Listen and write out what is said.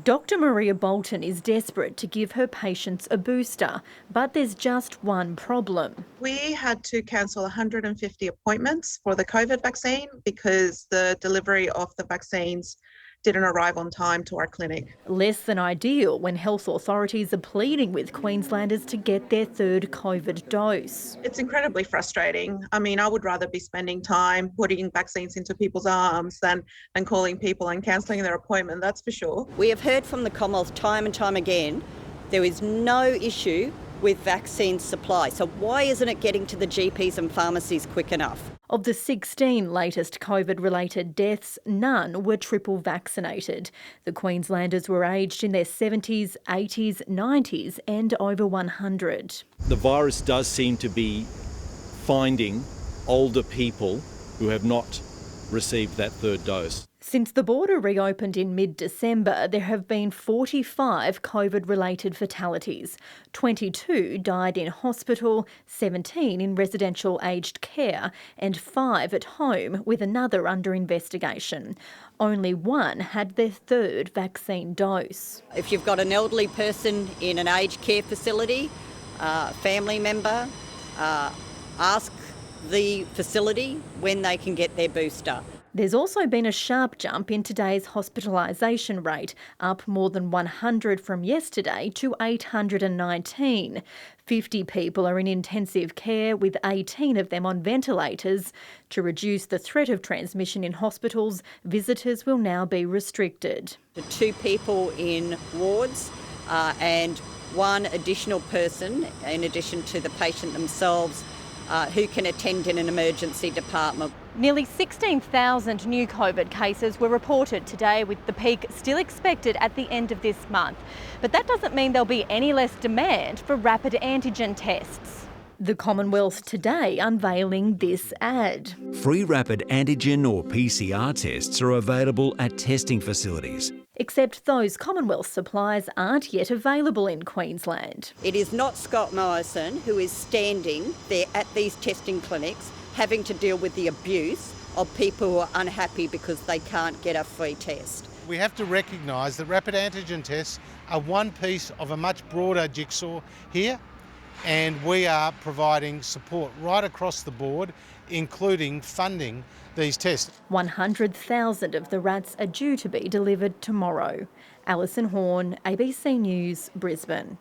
Dr Maria Bolton is desperate to give her patients a booster, but there's just one problem. We had to cancel 150 appointments for the COVID vaccine because the delivery of the vaccines didn't arrive on time to our clinic. Less than ideal when health authorities are pleading with Queenslanders to get their third COVID dose. It's incredibly frustrating. I mean, I would rather be spending time putting vaccines into people's arms than calling people and cancelling their appointment, that's for sure. We have heard from the Commonwealth time and time again, there is no issue with vaccine supply. So why isn't it getting to the GPs and pharmacies quick enough? Of the 16 latest COVID-related deaths, none were triple vaccinated. The Queenslanders were aged in their 70s, 80s, 90s and over 100. The virus does seem to be finding older people who have not received that third dose. Since the border reopened in mid-December, there have been 45 COVID-related fatalities. 22 died in hospital, 17 in residential aged care, and 5 at home, with another under investigation. Only one had their third vaccine dose. If you've got an elderly person in an aged care facility, family member, ask the facility when they can get their booster. There's also been a sharp jump in today's hospitalisation rate, up more than 100 from yesterday to 819. 50 people are in intensive care, with 18 of them on ventilators. To reduce the threat of transmission in hospitals, visitors will now be restricted. 2 people in wards and 1 additional person, in addition to the patient themselves, who can attend in an emergency department. Nearly 16,000 new COVID cases were reported today, with the peak still expected at the end of this month. But that doesn't mean there'll be any less demand for rapid antigen tests. The Commonwealth today unveiling this ad. Free rapid antigen or PCR tests are available at testing facilities. Except those Commonwealth supplies aren't yet available in Queensland. It is not Scott Myerson who is standing there at these testing clinics having to deal with the abuse of people who are unhappy because they can't get a free test. We have to recognise that rapid antigen tests are one piece of a much broader jigsaw here, and we are providing support right across the board, including funding these tests. 100,000 of the rats are due to be delivered tomorrow. Alison Horn, ABC News, Brisbane.